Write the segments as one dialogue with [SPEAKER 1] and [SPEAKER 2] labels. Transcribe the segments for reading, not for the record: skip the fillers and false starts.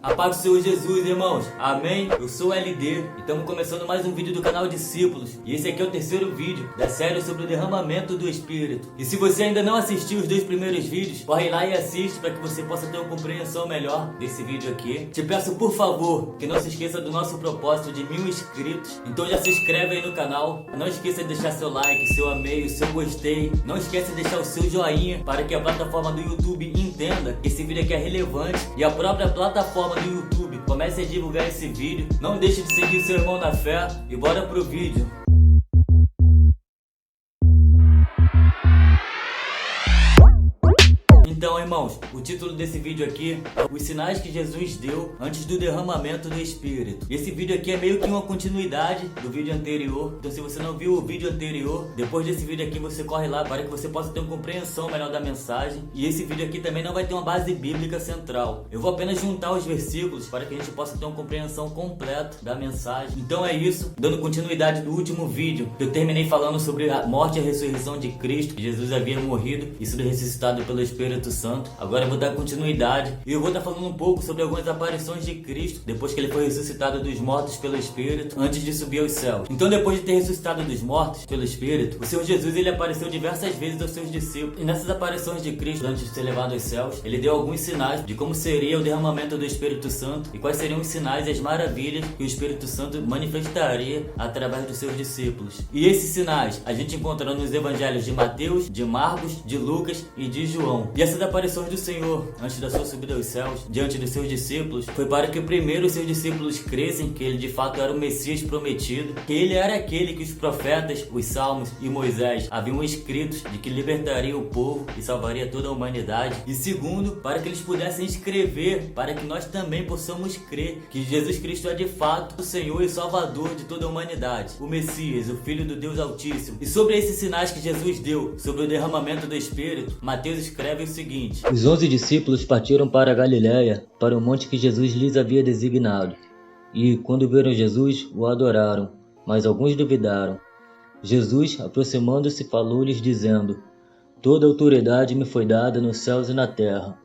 [SPEAKER 1] A paz do Senhor Jesus, irmãos. Amém? Eu sou o LD e estamos começando mais um vídeo do canal Discípulos. E esse aqui é o terceiro vídeo da série sobre o derramamento do Espírito. E se você ainda não assistiu os dois primeiros vídeos, corre lá e assiste para que você possa ter uma compreensão melhor desse vídeo aqui. Te peço, por favor, que não se esqueça do nosso propósito de 1000 inscritos. Então já se inscreve aí no canal. Não esqueça de deixar seu like, seu amei, seu gostei. Não esqueça de deixar o seu joinha para que a plataforma do YouTube entenda que esse vídeo aqui é relevante e a própria plataforma do YouTube comece a divulgar esse vídeo. Não deixe de seguir seu irmão na fé e bora pro vídeo. Então, irmãos, o título desse vídeo aqui é Os Sinais que Jesus deu antes do derramamento do Espírito. Esse vídeo aqui é meio que uma continuidade do vídeo anterior. Então, se você não viu o vídeo anterior, depois desse vídeo aqui você corre lá para que você possa ter uma compreensão melhor da mensagem. E esse vídeo aqui também não vai ter uma base bíblica central. Eu vou apenas juntar os versículos para que a gente possa ter uma compreensão completa da mensagem. Então é isso, dando continuidade do último vídeo, eu terminei falando sobre a morte e a ressurreição de Cristo, que Jesus havia morrido e sido ressuscitado pelo Espírito Santo. Agora eu vou dar continuidade e eu vou estar falando um pouco sobre algumas aparições de Cristo depois que ele foi ressuscitado dos mortos pelo Espírito, antes de subir aos céus. Então, depois de ter ressuscitado dos mortos pelo Espírito, o Senhor Jesus ele apareceu diversas vezes aos seus discípulos. E nessas aparições de Cristo, antes de ser levado aos céus, ele deu alguns sinais de como seria o derramamento do Espírito Santo e quais seriam os sinais e as maravilhas que o Espírito Santo manifestaria através dos seus discípulos. E esses sinais a gente encontra nos evangelhos de Mateus, de Marcos, de Lucas e de João. E essas aparições do Senhor, antes da sua subida aos céus, diante dos seus discípulos, foi para que primeiro os seus discípulos crescem que ele de fato era o Messias prometido, que ele era aquele que os profetas, os Salmos e Moisés haviam escritos de que libertaria o povo e salvaria toda a humanidade. E segundo, para que eles pudessem escrever, para que nós também possamos crer que Jesus Cristo é de fato o Senhor e Salvador de toda a humanidade, o Messias, o Filho do Deus Altíssimo. E sobre esses sinais que Jesus deu, sobre o derramamento do Espírito, Mateus escreve o seguinte:
[SPEAKER 2] Os 11 discípulos partiram para a Galiléia, para o monte que Jesus lhes havia designado. E, quando viram Jesus, o adoraram, mas alguns duvidaram. Jesus, aproximando-se, falou-lhes, dizendo: Toda autoridade me foi dada nos céus e na terra.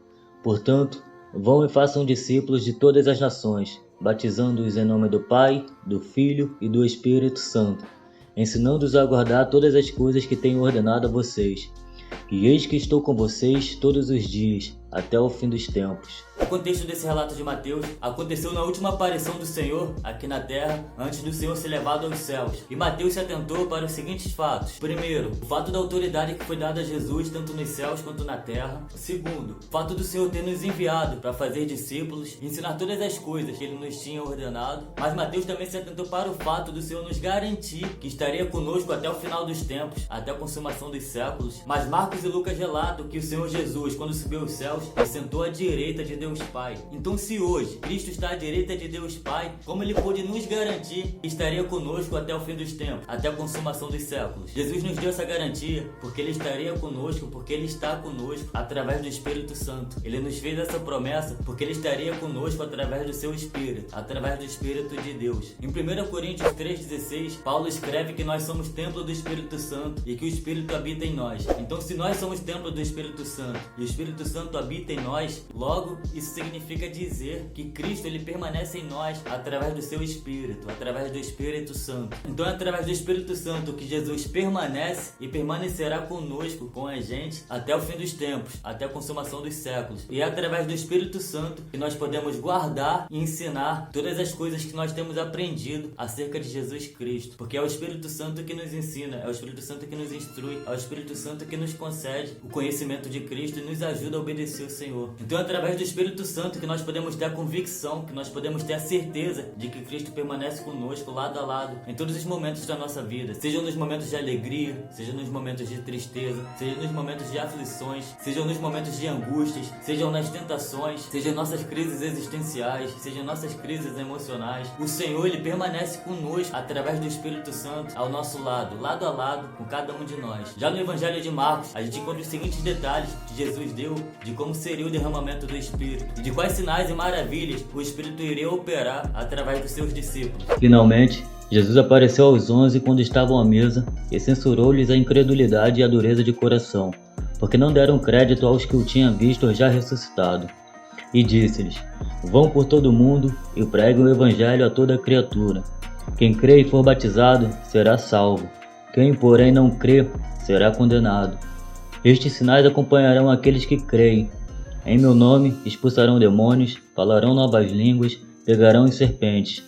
[SPEAKER 2] Portanto, vão e façam discípulos de todas as nações, batizando-os em nome do Pai, do Filho e do Espírito Santo, ensinando-os a guardar todas as coisas que tenho ordenado a vocês. E eis que estou com vocês todos os dias, até o fim dos tempos.
[SPEAKER 1] O contexto desse relato de Mateus aconteceu na última aparição do Senhor aqui na terra, antes do Senhor ser levado aos céus. E Mateus se atentou para os seguintes fatos. Primeiro, o fato da autoridade que foi dada a Jesus tanto nos céus quanto na terra. Segundo, o fato do Senhor ter nos enviado para fazer discípulos e ensinar todas as coisas que ele nos tinha ordenado. Mas Mateus também se atentou para o fato do Senhor nos garantir que estaria conosco até o final dos tempos, até a consumação dos séculos. Mas Marcos e Lucas relatam que o Senhor Jesus, quando subiu aos céus, ele sentou à direita de Deus Pai. Então, se hoje Cristo está à direita de Deus Pai, como ele pôde nos garantir que estaria conosco até o fim dos tempos, até a consumação dos séculos? Jesus nos deu essa garantia porque ele estaria conosco, porque ele está conosco através do Espírito Santo. Ele nos fez essa promessa porque ele estaria conosco através do seu Espírito, através do Espírito de Deus. Em 1 Coríntios 3,16, Paulo escreve que nós somos templo do Espírito Santo e que o Espírito habita em nós. Então, se nós somos templo do Espírito Santo e o Espírito Santo habita em nós, logo isso significa dizer que Cristo ele permanece em nós através do seu Espírito, através do Espírito Santo. Então é através do Espírito Santo que Jesus permanece e permanecerá conosco, com a gente, até o fim dos tempos, até a consumação dos séculos. E é através do Espírito Santo que nós podemos guardar e ensinar todas as coisas que nós temos aprendido acerca de Jesus Cristo. Porque é o Espírito Santo que nos ensina, é o Espírito Santo que nos instrui, é o Espírito Santo que nos concede o conhecimento de Cristo e nos ajuda a obedecer o Senhor. Então é através do Espírito Santo que nós podemos ter a convicção, que nós podemos ter a certeza de que Cristo permanece conosco lado a lado em todos os momentos da nossa vida, sejam nos momentos de alegria, sejam nos momentos de tristeza, sejam nos momentos de aflições, sejam nos momentos de angústias, sejam nas tentações, sejam em nossas crises existenciais, sejam em nossas crises emocionais. O Senhor ele permanece conosco através do Espírito Santo ao nosso lado, lado a lado com cada um de nós. Já no Evangelho de Marcos, a gente encontra os seguintes detalhes que Jesus deu de como seria o derramamento do Espírito e de quais sinais e maravilhas o Espírito iria operar através dos seus discípulos.
[SPEAKER 2] Finalmente, Jesus apareceu aos 11 quando estavam à mesa e censurou-lhes a incredulidade e a dureza de coração, porque não deram crédito aos que o tinham visto já ressuscitado. E disse-lhes: Vão por todo mundo e preguem o evangelho a toda criatura. Quem crê e for batizado será salvo. Quem, porém, não crê será condenado. Estes sinais acompanharão aqueles que creem. Em meu nome expulsarão demônios, falarão novas línguas, pegarão em serpentes.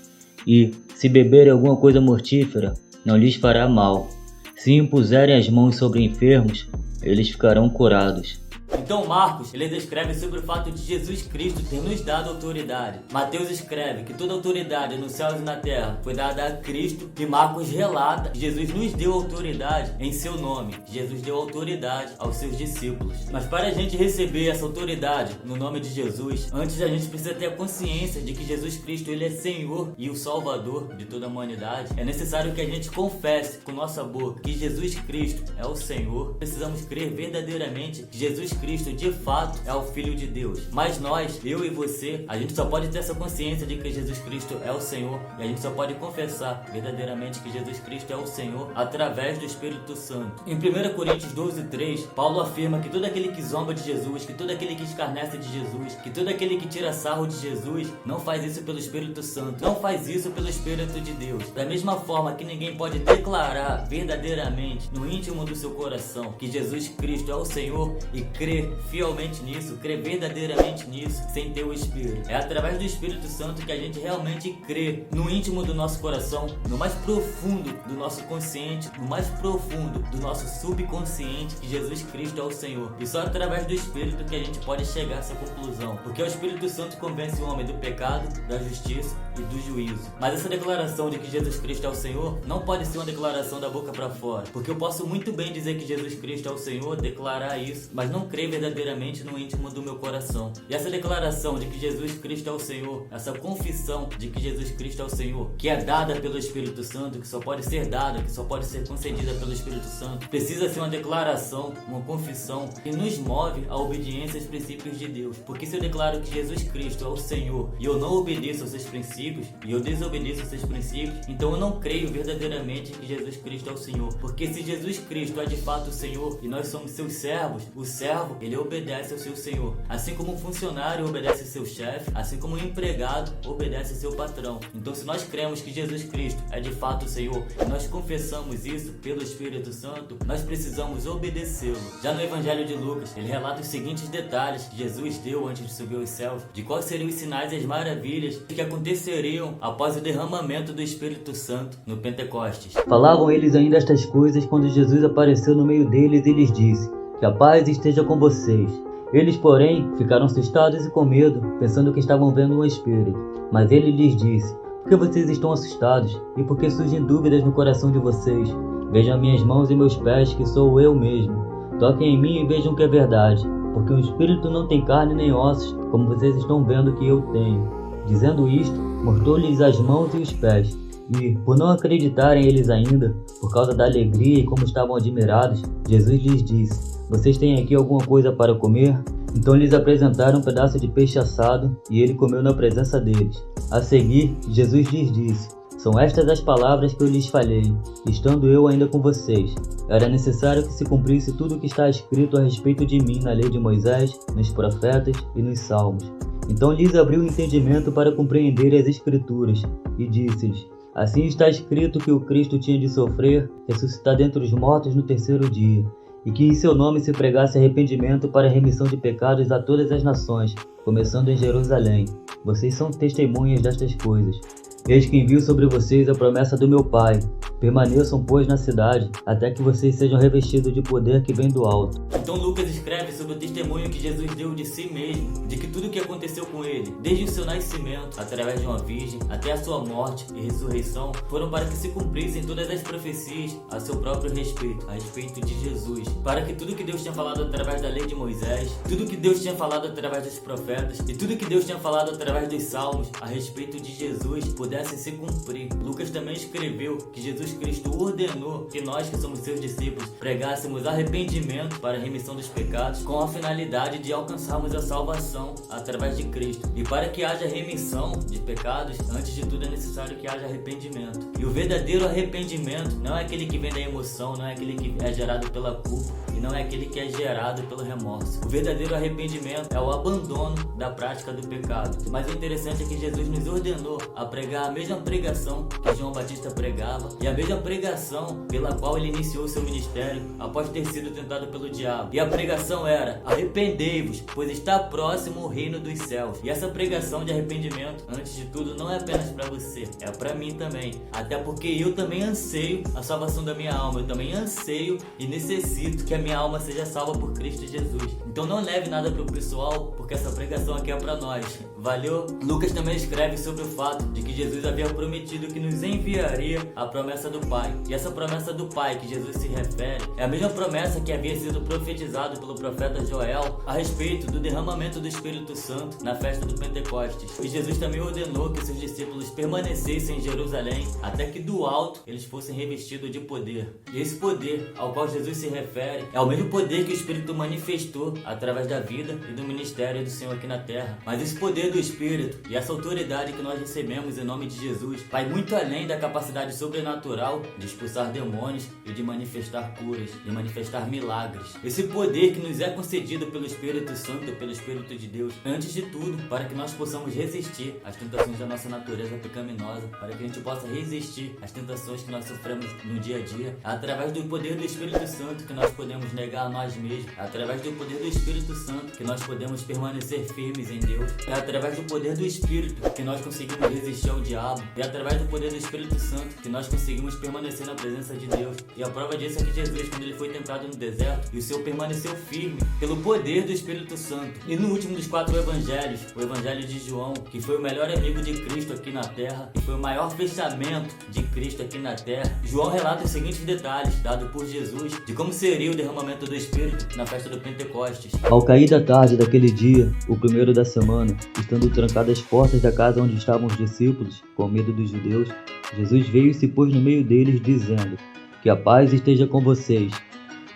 [SPEAKER 2] E, se beberem alguma coisa mortífera, não lhes fará mal. Se impuserem as mãos sobre enfermos, eles ficarão curados.
[SPEAKER 1] Então Marcos, ele descreve sobre o fato de Jesus Cristo ter nos dado autoridade. Mateus escreve que toda autoridade nos céus e na terra foi dada a Cristo. E Marcos relata que Jesus nos deu autoridade em seu nome. Jesus deu autoridade aos seus discípulos. Mas para a gente receber essa autoridade no nome de Jesus, antes a gente precisa ter a consciência de que Jesus Cristo ele é Senhor e o Salvador de toda a humanidade. É necessário que a gente confesse com nossa boca que Jesus Cristo é o Senhor. Precisamos crer verdadeiramente que Jesus Cristo de fato é o Filho de Deus. Mas nós, eu e você, a gente só pode ter essa consciência de que Jesus Cristo é o Senhor e a gente só pode confessar verdadeiramente que Jesus Cristo é o Senhor através do Espírito Santo. Em 1 Coríntios 12:3, Paulo afirma que todo aquele que zomba de Jesus, que todo aquele que escarnece de Jesus, que todo aquele que tira sarro de Jesus, não faz isso pelo Espírito Santo, não faz isso pelo Espírito de Deus. Da mesma forma que ninguém pode declarar verdadeiramente no íntimo do seu coração que Jesus Cristo é o Senhor e crer fielmente nisso, crer verdadeiramente nisso, sem ter o Espírito. É através do Espírito Santo que a gente realmente crê no íntimo do nosso coração, no mais profundo do nosso consciente, no mais profundo do nosso subconsciente, que Jesus Cristo é o Senhor. E só através do Espírito que a gente pode chegar a essa conclusão. Porque o Espírito Santo convence o homem do pecado, da justiça e do juízo. Mas essa declaração de que Jesus Cristo é o Senhor não pode ser uma declaração da boca para fora. Porque eu posso muito bem dizer que Jesus Cristo é o Senhor, declarar isso, mas não crer verdadeiramente no íntimo do meu coração. E essa declaração de que Jesus Cristo é o Senhor, essa confissão de que Jesus Cristo é o Senhor, que é dada pelo Espírito Santo, que só pode ser dada, que só pode ser concedida pelo Espírito Santo, precisa ser uma declaração, uma confissão que nos move à obediência aos princípios de Deus. Porque se eu declaro que Jesus Cristo é o Senhor e eu não obedeço aos seus princípios, e eu desobedeço aos seus princípios, então eu não creio verdadeiramente que Jesus Cristo é o Senhor. Porque se Jesus Cristo é de fato o Senhor e nós somos seus servos, o servo, ele obedece ao seu senhor. Assim como um funcionário obedece ao seu chefe, assim como um empregado obedece ao seu patrão. Então, se nós cremos que Jesus Cristo é de fato o Senhor e nós confessamos isso pelo Espírito Santo, nós precisamos obedecê-lo. Já no Evangelho de Lucas, ele relata os seguintes detalhes que Jesus deu antes de subir aos céus, de quais seriam os sinais e as maravilhas que aconteceriam após o derramamento do Espírito Santo no Pentecostes.
[SPEAKER 2] Falavam eles ainda estas coisas quando Jesus apareceu no meio deles e lhes disse: que a paz esteja com vocês. Eles, porém, ficaram assustados e com medo, pensando que estavam vendo um espírito. Mas ele lhes disse: por que vocês estão assustados? E por que surgem dúvidas no coração de vocês? Vejam minhas mãos e meus pés, que sou eu mesmo. Toquem em mim e vejam que é verdade, porque o espírito não tem carne nem ossos, como vocês estão vendo que eu tenho. Dizendo isto, mostrou-lhes as mãos e os pés. E, por não acreditarem eles ainda, por causa da alegria e como estavam admirados, Jesus lhes disse: vocês têm aqui alguma coisa para comer? Então lhes apresentaram um pedaço de peixe assado, e ele comeu na presença deles. A seguir, Jesus lhes disse: são estas as palavras que eu lhes falei, estando eu ainda com vocês. Era necessário que se cumprisse tudo o que está escrito a respeito de mim na lei de Moisés, nos profetas e nos salmos. Então lhes abriu o entendimento para compreender as Escrituras, e disse-lhes: assim está escrito que o Cristo tinha de sofrer, ressuscitar dentre os mortos no terceiro dia, e que em seu nome se pregasse arrependimento para a remissão de pecados a todas as nações, começando em Jerusalém. Vocês são testemunhas destas coisas. Eis que envio sobre vocês a promessa do meu Pai. Permaneçam, pois, na cidade, até que vocês sejam revestidos de poder que vem do alto.
[SPEAKER 1] Então Lucas escreve sobre o testemunho que Jesus deu de si mesmo, de que tudo o que aconteceu com ele, desde o seu nascimento, através de uma virgem, até a sua morte e ressurreição, foram para que se cumprissem todas as profecias a seu próprio respeito, a respeito de Jesus. Para que tudo que Deus tinha falado através da lei de Moisés, tudo que Deus tinha falado através dos profetas e tudo que Deus tinha falado através dos salmos a respeito de Jesus pudesse se cumprir. Lucas também escreveu que Jesus Cristo ordenou que nós, que somos seus discípulos, pregássemos arrependimento para a remissão dos pecados, com a finalidade de alcançarmos a salvação através de Cristo. E para que haja remissão de pecados, antes de tudo é necessário que haja arrependimento. E o verdadeiro arrependimento não é aquele que vem da emoção, não é aquele que é gerado pela culpa, e não é aquele que é gerado pelo remorso. O verdadeiro arrependimento é o abandono da prática do pecado. Mas o interessante é que Jesus nos ordenou a pregar a mesma pregação que João Batista pregava e a mesma pregação pela qual ele iniciou seu ministério após ter sido tentado pelo diabo. E a pregação era: arrependei-vos, pois está próximo o reino dos céus. E essa pregação de arrependimento, antes de tudo, não é apenas para você, é para mim também. Até porque eu também anseio a salvação da minha alma, eu também anseio e necessito que a minha alma seja salva por Cristo Jesus. Então não leve nada pro pessoal, porque essa pregação aqui é para nós. Valeu? Lucas também escreve sobre o fato de que Jesus havia prometido que nos enviaria a promessa do Pai. E essa promessa do Pai que Jesus se refere é a mesma promessa que havia sido profetizado pelo profeta Joel a respeito do derramamento do Espírito Santo na festa do Pentecostes. E Jesus também ordenou que seus discípulos permanecessem em Jerusalém até que do alto eles fossem revestidos de poder. E esse poder ao qual Jesus se refere é o mesmo poder que o Espírito manifestou através da vida e do ministério do Senhor aqui na terra. Mas esse poder do Espírito e essa autoridade que nós recebemos em nome de Jesus vai muito além da capacidade sobrenatural de expulsar demônios e de manifestar curas, de manifestar milagres. Esse poder que nos é concedido pelo Espírito Santo, pelo Espírito de Deus, antes de tudo, para que nós possamos resistir às tentações da nossa natureza pecaminosa, para que a gente possa resistir às tentações que nós sofremos no dia a dia, através do poder do Espírito Santo que nós podemos negar a nós mesmos, através do poder do Espírito Santo que nós podemos permanecer firmes em Deus, é através do poder do Espírito que nós conseguimos resistir ao diabo, é através do poder do Espírito Santo que nós conseguimos permanecer na presença de Deus. E a prova disso é que Jesus, quando ele foi tentado no deserto, e o Senhor permaneceu firme pelo poder do Espírito Santo. E no último dos 4 evangelhos, o evangelho de João, que foi o melhor amigo de Cristo aqui na terra, e foi o maior fechamento de Cristo aqui na terra, João relata os seguintes detalhes dados por Jesus de como seria o derramamento do Espírito na festa do Pentecostes.
[SPEAKER 2] Ao cair da tarde daquele dia, o primeiro da semana, estando trancadas as portas da casa onde estavam os discípulos, com medo dos judeus, Jesus veio e se pôs no meio deles, dizendo: que a paz esteja com vocês.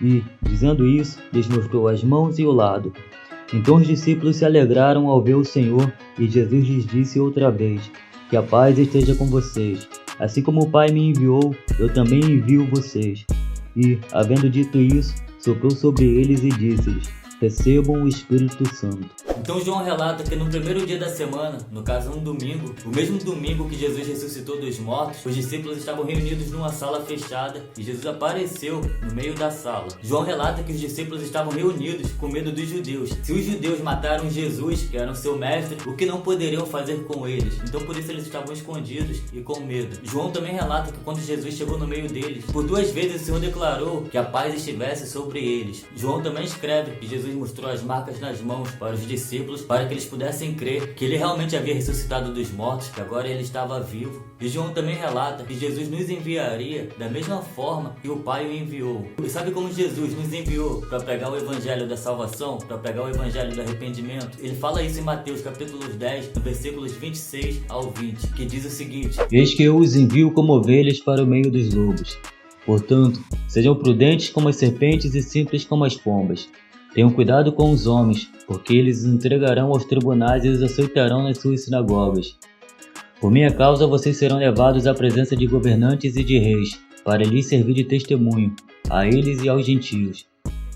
[SPEAKER 2] E, dizendo isso, lhes mostrou as mãos e o lado. Então os discípulos se alegraram ao ver o Senhor, e Jesus lhes disse outra vez: que a paz esteja com vocês. Assim como o Pai me enviou, eu também envio vocês. E, havendo dito isso, soprou sobre eles e disse-lhes: recebam o Espírito Santo.
[SPEAKER 1] Então João relata que no primeiro dia da semana, no caso um domingo, o mesmo domingo que Jesus ressuscitou dos mortos, os discípulos estavam reunidos numa sala fechada e Jesus apareceu no meio da sala. João relata que os discípulos estavam reunidos com medo dos judeus. Se os judeus mataram Jesus, que era o seu mestre, o que não poderiam fazer com eles? Então por isso eles estavam escondidos e com medo. João também relata que quando Jesus chegou no meio deles, por 2 vezes o Senhor declarou que a paz estivesse sobre eles. João também escreve que Jesus mostrou as marcas nas mãos para os discípulos, para que eles pudessem crer que ele realmente havia ressuscitado dos mortos, que agora ele estava vivo. E João também relata que Jesus nos enviaria da mesma forma que o Pai o enviou. E sabe como Jesus nos enviou para pregar o evangelho da salvação, para pregar o evangelho do arrependimento? Ele fala isso em Mateus capítulo 10, no versículos 26 ao 20, que diz o seguinte:
[SPEAKER 2] eis que eu os envio como ovelhas para o meio dos lobos. Portanto, sejam prudentes como as serpentes e simples como as pombas. Tenham cuidado com os homens, porque eles os entregarão aos tribunais e os açoitarão nas suas sinagogas. Por minha causa vocês serão levados à presença de governantes e de reis, para lhes servir de testemunho, a eles e aos gentios.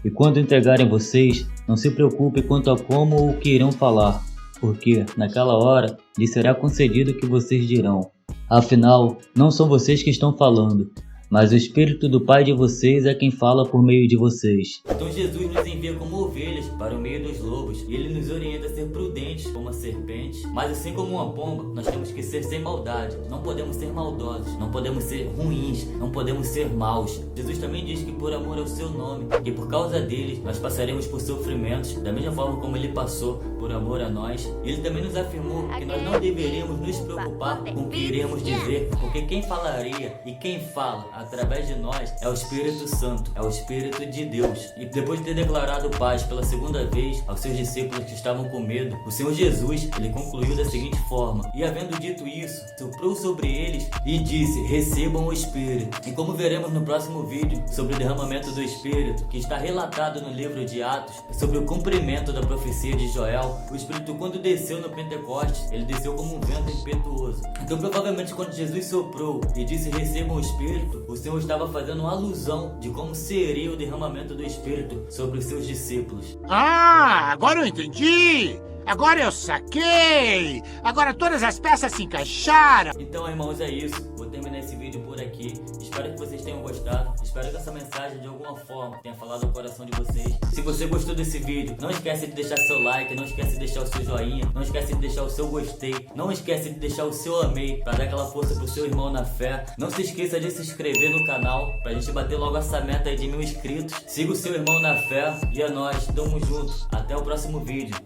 [SPEAKER 2] E quando entregarem vocês, não se preocupe quanto a como ou o que irão falar, porque, naquela hora, lhes será concedido o que vocês dirão. Afinal, não são vocês que estão falando, mas o Espírito do Pai de vocês é quem fala por meio de vocês.
[SPEAKER 1] Então Jesus nos envia como ovelhas para o meio dos lobos, e ele nos orienta a ser prudentes como a serpente, mas assim como uma pomba, nós temos que ser sem maldade. Não podemos ser maldosos, não podemos ser ruins, não podemos ser maus. Jesus também diz que por amor ao seu nome, que por causa dele, nós passaremos por sofrimentos, da mesma forma como ele passou por amor a nós. Ele também nos afirmou que nós não deveríamos nos preocupar com o que iremos dizer, porque quem falaria e quem fala através de nós é o Espírito Santo, é o Espírito de Deus. E depois de ter declarado paz pela segunda vez aos seus discípulos que estavam com medo, o Senhor Jesus, ele concluiu da seguinte forma: e havendo dito isso, soprou sobre eles e disse: recebam o Espírito. E como veremos no próximo vídeo sobre o derramamento do Espírito, que está relatado no livro de Atos, sobre o cumprimento da profecia de Joel, o Espírito, quando desceu no Pentecostes, ele desceu como um vento espirituoso. Então provavelmente quando Jesus soprou e disse recebam o Espírito, o Senhor estava fazendo uma alusão de como seria o derramamento do Espírito sobre os seus discípulos.
[SPEAKER 3] Ah, agora eu entendi! Agora eu saquei! Agora todas as peças se encaixaram!
[SPEAKER 1] Então, irmãos, é isso. Vou terminar esse vídeo por aqui. Espero que vocês tenham gostado. Espero que essa mensagem, de alguma forma, tenha falado ao coração de vocês. Se você gostou desse vídeo, não esquece de deixar seu like, não esquece de deixar o seu joinha, não esquece de deixar o seu gostei, não esquece de deixar o seu amei, para dar aquela força pro seu irmão na fé. Não se esqueça de se inscrever no canal, pra gente bater logo essa meta aí de 1000 inscritos. Siga o seu irmão na fé e é nóis. Tamo junto. Até o próximo vídeo.